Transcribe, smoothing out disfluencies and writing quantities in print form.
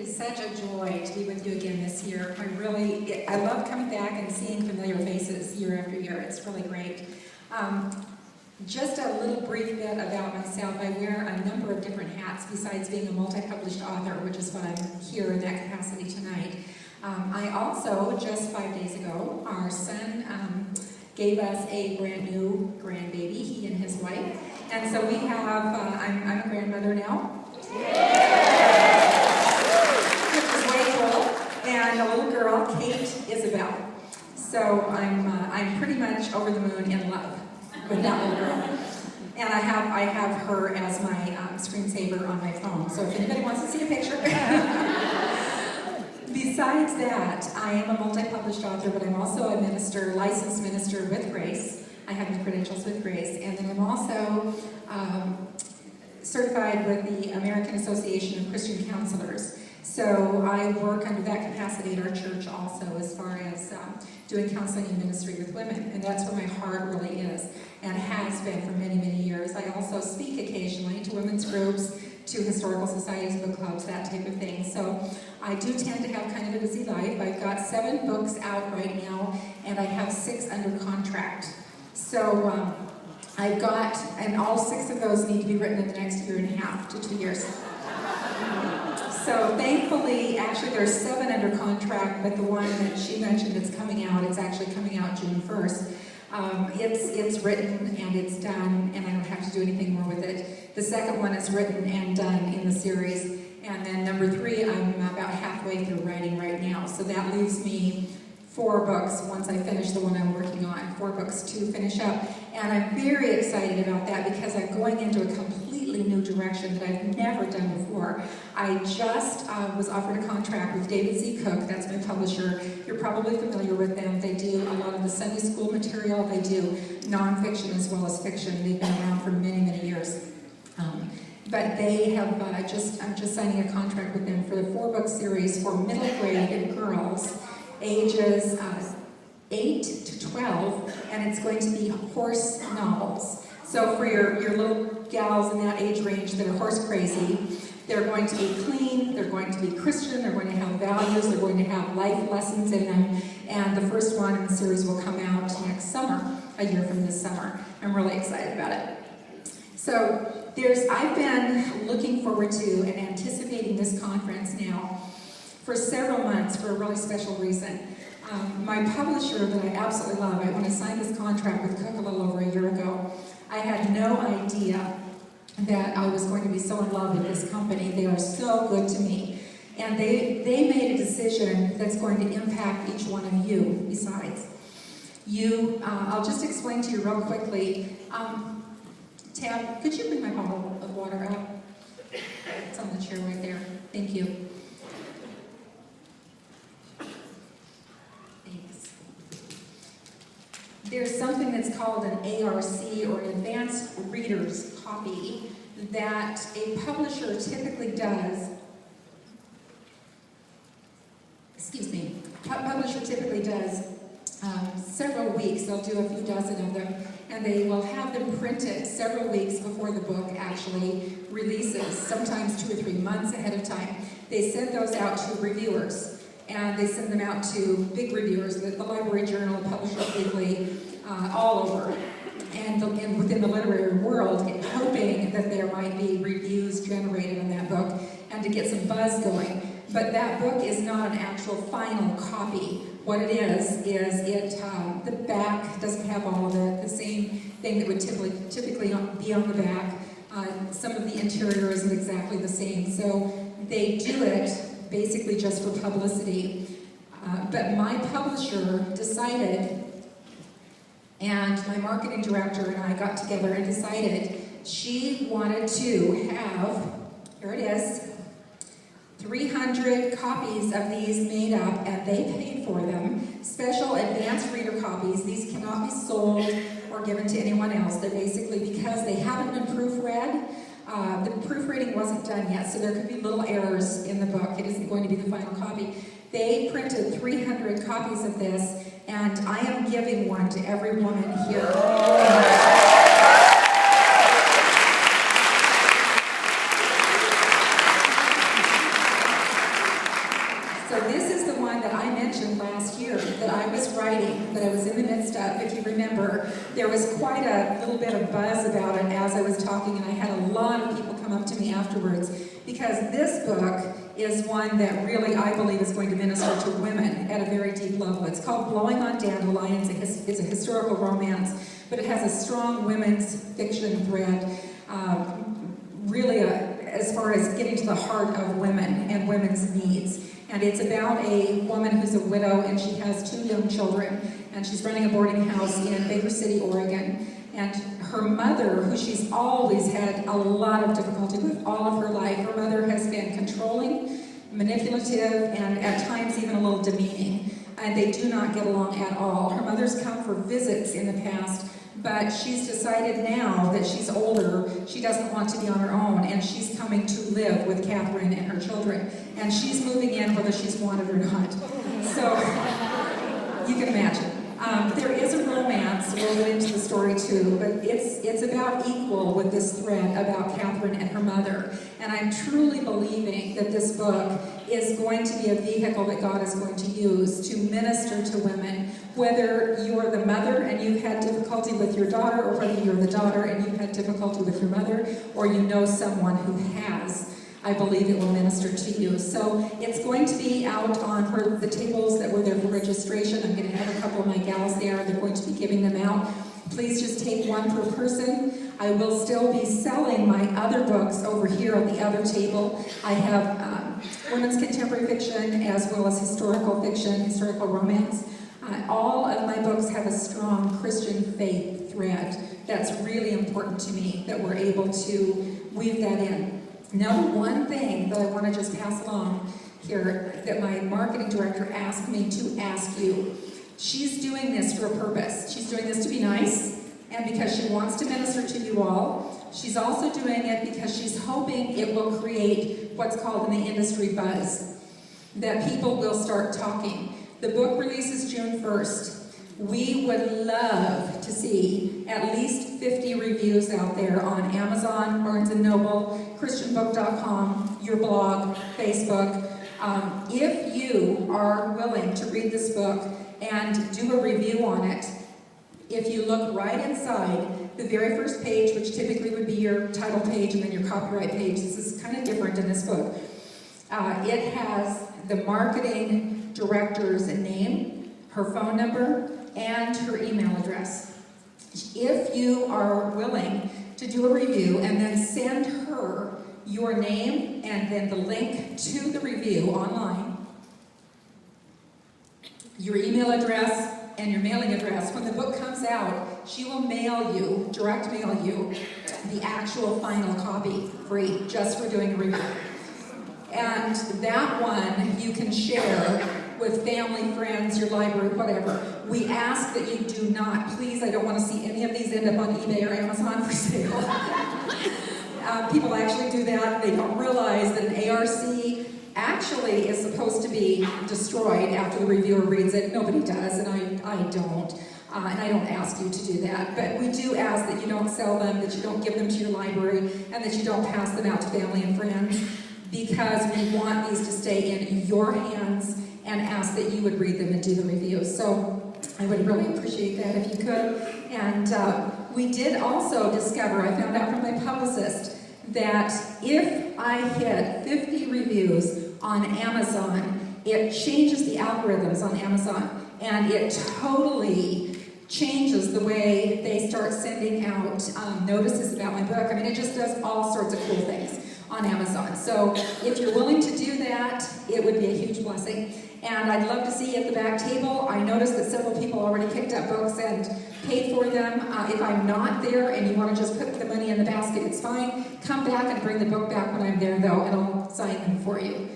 is such a joy to be with you again this year. I love coming back and seeing familiar faces year after year. It's really great. Just a little brief bit about myself. I wear a number of different hats besides being a multi-published author, which is what I'm here in that capacity tonight. I also, just 5 days ago, our son gave us a brand new grandbaby, he and his wife. And so we have, I'm a grandmother now. Which is way cool. And a little girl, Kate Isabel. So I'm pretty much over the moon in love with that little girl. And I have her as my screensaver on my phone. So if anybody wants to see a picture. Besides that, I am a multi-published author, but I'm also a minister, licensed minister with Grace. I have the credentials with Grace. And then I'm also certified with the American Association of Christian Counselors. So I work under that capacity at our church also as far as doing counseling and ministry with women. And that's where my heart really is and has been for many, many years. I also speak occasionally to women's groups, to historical societies, book clubs, that type of thing. So I do tend to have kind of a busy life. I've got 7 books out right now, and I have 6 under contract. So I've got, and all 6 of those need to be written in the next 1.5 to 2 years. So thankfully, actually there's 7 under contract, but the one that she mentioned that's coming out, it's actually coming out June 1st. It's written and it's done, and I don't have to do anything more with it. The second one is written and done in the series. And then number 3, I'm about halfway through writing right now. So that leaves me 4 books once I finish the one I'm working on, 4 books to finish up. And I'm very excited about that because I'm going into a completely new direction that I've never done before. I just was offered a contract with David Z. Cook, that's my publisher. You're probably familiar with them. They do a lot of the Sunday school material. They do nonfiction as well as fiction. They've been around for many, many years. But they have, I'm just signing a contract with them for the 4-book series for middle grade girls, ages 8 to 12, and it's going to be horse novels. So for your little gals in that age range that are horse crazy, they're going to be clean, they're going to be Christian, they're going to have values, they're going to have life lessons in them, and the first one in the series will come out next summer, a year from this summer. I'm really excited about it. So I've been looking forward to and anticipating this conference now for several months for a really special reason. My publisher that I absolutely love, when I signed this contract with Cook a little over a year ago, I had no idea that I was going to be so in love with this company. They are so good to me. And they made a decision that's going to impact each one of you besides. I'll just explain to you real quickly. Tab, could you bring my bottle of water up? It's on the chair right there. Thank you. Thanks. There's something that's called an ARC, or an Advanced Reader's Copy, that a publisher typically does. Publisher typically does several weeks. They'll do a few dozen of them, and they will have them printed several weeks before the book actually releases, sometimes 2 or 3 months ahead of time. They send those out to reviewers, and they send them out to big reviewers, the Library Journal, Publishers Weekly, all over, and within the literary world, hoping that there might be reviews generated on that book and to get some buzz going. But that book is not an actual final copy. What it is the back doesn't have all of it, the same thing that would typically be on the back. Some of the interior isn't exactly the same. So they do it basically just for publicity. But my publisher decided, and my marketing director and I got together and decided she wanted to have, here it is, 300 copies of these made up, and they paid for them. Special advanced reader copies. These cannot be sold or given to anyone else. They're basically, because they haven't been proofread, the proofreading wasn't done yet, so there could be little errors in the book. It isn't going to be the final copy. They printed 300 copies of this, and I am giving one to every woman here. mother. There was quite a little bit of buzz about it as I was talking, and I had a lot of people come up to me afterwards, because this book is one that really, I believe, is going to minister to women at a very deep level. It's called Blowing on Dandelions. It's a historical romance, but it has a strong women's fiction thread, really as far as getting to the heart of women and women's needs. And it's about a woman who's a widow, and she has 2 young children, and she's running a boarding house in Baker City, Oregon. And her mother, who she's always had a lot of difficulty with all of her life, her mother has been controlling, manipulative, and at times even a little demeaning. And they do not get along at all. Her mother's come for visits in the past, but she's decided now that she's older, she doesn't want to be on her own, and she's coming to live with Catherine and her children. And she's moving in whether she's wanted or not. So, you can imagine. There is a romance woven into the story too, but it's about equal with this thread about Catherine and her mother. And I'm truly believing that this book is going to be a vehicle that God is going to use to minister to women, whether you're the mother and you've had difficulty with your daughter, or whether you're the daughter and you've had difficulty with your mother, or you know someone who has. I believe it will minister to you. So it's going to be out on the tables that were there for registration. I'm going to have a couple of my gals there. They're going to be giving them out. Please just take one per person. I will still be selling my other books over here on the other table. I have women's contemporary fiction as well as historical fiction, historical romance. All of my books have a strong Christian faith thread. That's really important to me, that we're able to weave that in. Now, one thing that I want to just pass along here that my marketing director asked me to ask you. She's doing this for a purpose. She's doing this to be nice, and because she wants to minister to you all. She's also doing it because she's hoping it will create what's called in the industry buzz, that people will start talking. The book releases June 1st. We would love to see at least 50 reviews out there on Amazon, Barnes & Noble, ChristianBook.com, your blog, Facebook. If you are willing to read this book and do a review on it, if you look right inside the very first page, which typically would be your title page and then your copyright page, this is kind of different in this book. It has the marketing director's name, her phone number, and her email address. If you are willing to do a review and then send her your name and then the link to the review online, your email address, and your mailing address, when the book comes out, she will mail you, direct mail you, the actual final copy free, just for doing a review. And that one you can share with family, friends, your library, whatever. We ask that you do not, please, I don't want to see any of these end up on eBay or Amazon for sale. People actually do that. They don't realize that an ARC actually is supposed to be destroyed after the reviewer reads it. Nobody does, and I don't. And I don't ask you to do that. But we do ask that you don't sell them, that you don't give them to your library, and that you don't pass them out to family and friends, because we want these to stay in your hands, and ask that you would read them and do the reviews. So I would really appreciate that if you could. And we did also discover, I found out from my publicist, that if I hit 50 reviews on Amazon, it changes the algorithms on Amazon, and it totally changes the way they start sending out notices about my book. I mean, it just does all sorts of cool things on Amazon. So if you're willing to do that, it would be a huge blessing. And I'd love to see you at the back table. I noticed that several people already picked up books and paid for them. If I'm not there and you want to just put the money in the basket, it's fine. Come back and bring the book back when I'm there, though, and I'll sign them for you.